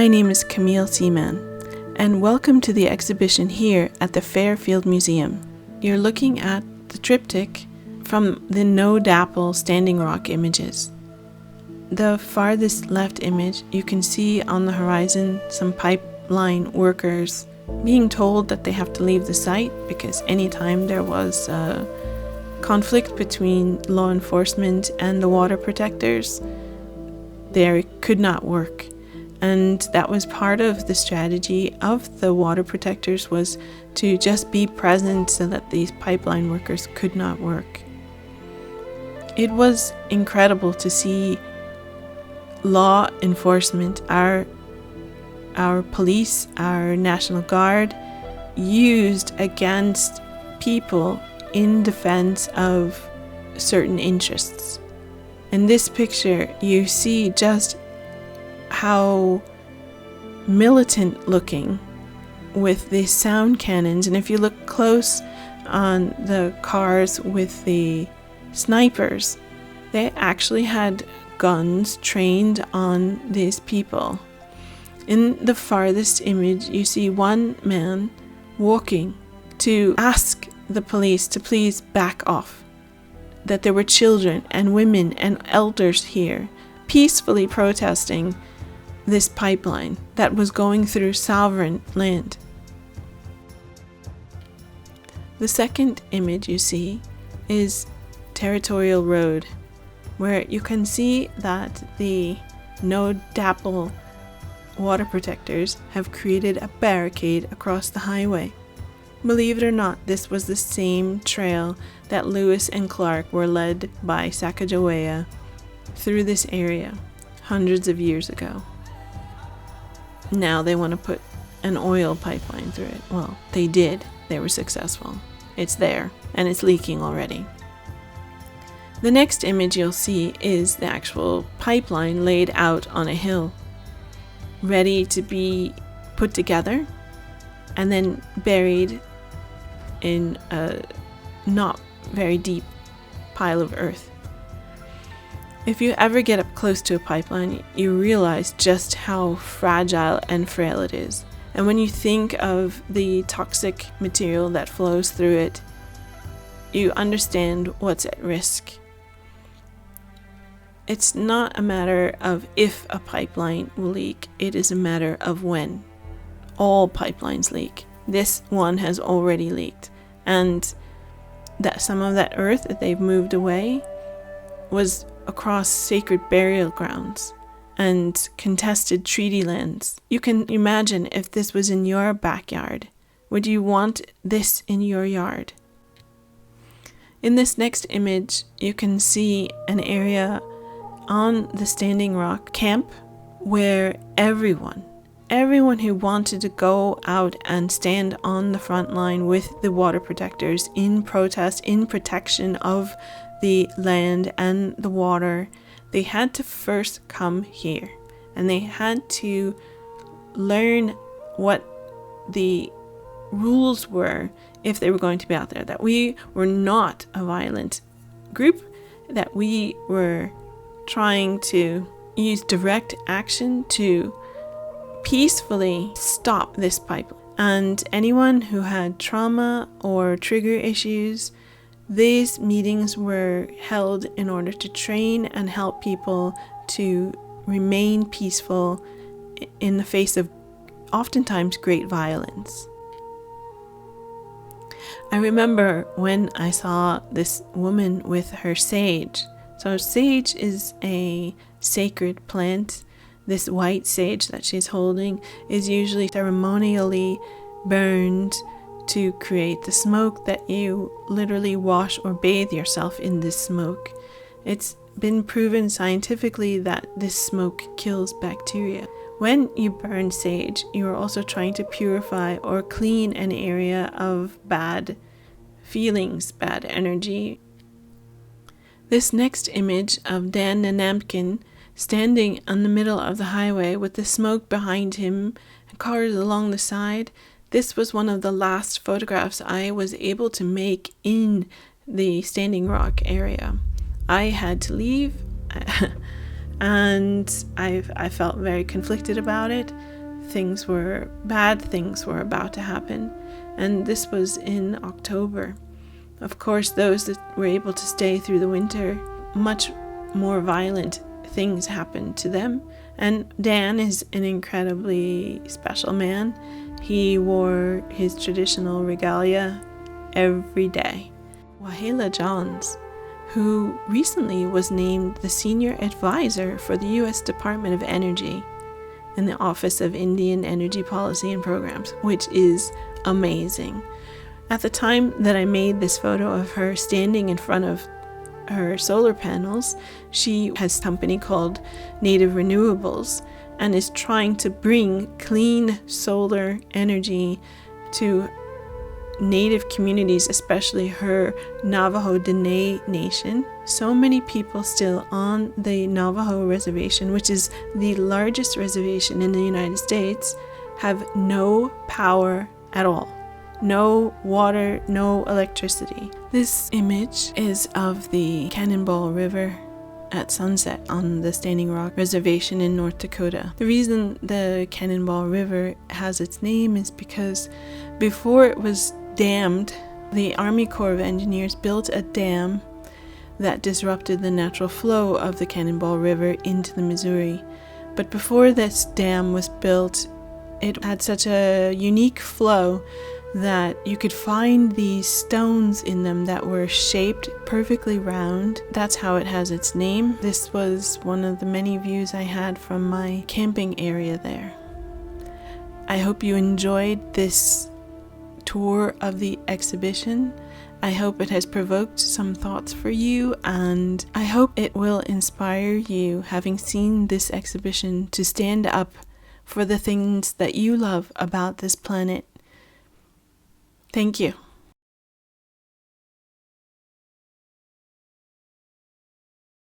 My name is Camille Seaman, and welcome to the exhibition here at the Fairfield Museum. You're looking at the triptych from the No Dapple Standing Rock images. The farthest left image, you can see on the horizon some pipeline workers being told that they have to leave the site because anytime there was a conflict between law enforcement and the water protectors, they could not work. And that was part of the strategy of the water protectors, was to just be present so that these pipeline workers could not work. It was incredible to see law enforcement, our police, our National Guard, used against people in defense of certain interests. In this picture, you see just how militant looking with the sound cannons, and if you look close on the cars with the snipers, they actually had guns trained on these people. In the farthest image, you see one man walking to ask the police to please back off, that there were children and women and elders here peacefully protesting this pipeline that was going through sovereign land. The second image you see is Territorial Road, where you can see that the No Dapple water protectors have created a barricade across the highway. Believe it or not, this was the same trail that Lewis and Clark were led by Sacagawea through this area hundreds of years ago. Now they want to put an oil pipeline through it. Well, they did. They were successful. It's there, and it's leaking already. The next image you'll see is the actual pipeline laid out on a hill, ready to be put together and then buried in a not very deep pile of earth. If you ever get up close to a pipeline, you realize just how fragile and frail it is. And when you think of the toxic material that flows through it, you understand what's at risk. It's not a matter of if a pipeline will leak, it is a matter of when. All pipelines leak. This one has already leaked. And that some of that earth that they've moved away was across sacred burial grounds and contested treaty lands. You can imagine if this was in your backyard. Would you want this in your yard? In this next image, you can see an area on the Standing Rock camp where everyone who wanted to go out and stand on the front line with the water protectors in protest, in protection of the land and the water, they had to first come here, and they had to learn what the rules were if they were going to be out there, that we were not a violent group, that we were trying to use direct action to peacefully stop this pipeline. And anyone who had trauma or trigger issues, these meetings were held in order to train and help people to remain peaceful in the face of oftentimes great violence. I remember when I saw this woman with her sage. So sage is a sacred plant. This white sage that she's holding is usually ceremonially burned to create the smoke that you literally wash or bathe yourself in this smoke. It's been proven scientifically that this smoke kills bacteria. When you burn sage, you are also trying to purify or clean an area of bad feelings, bad energy. This next image of Dan Nanamkin standing in the middle of the highway with the smoke behind him and cars along the side, this was one of the last photographs I was able to make in the Standing Rock area. I had to leave and I felt very conflicted about it, bad things were about to happen. And this was in October. Of course, those that were able to stay through the winter, much more violent things happened to them. And Dan is an incredibly special man. He wore his traditional regalia every day. Waheela Johns, who recently was named the Senior Advisor for the U.S. Department of Energy in the Office of Indian Energy Policy and Programs, which is amazing. At the time that I made this photo of her standing in front of her solar panels, she has a company called Native Renewables and is trying to bring clean solar energy to Native communities, especially her Navajo Dene Nation. So many people still on the Navajo reservation, which is the largest reservation in the United States, have no power at all. No water, no electricity. This image is of the Cannonball River at sunset on the Standing Rock Reservation in North Dakota. The reason the Cannonball River has its name is because before it was dammed, the Army Corps of Engineers built a dam that disrupted the natural flow of the Cannonball River into the Missouri. But before this dam was built, it had such a unique flow that you could find these stones in them that were shaped perfectly round. That's how it has its name. This was one of the many views I had from my camping area there. I hope you enjoyed this tour of the exhibition. I hope it has provoked some thoughts for you, and I hope it will inspire you, having seen this exhibition, to stand up for the things that you love about this planet. Thank you.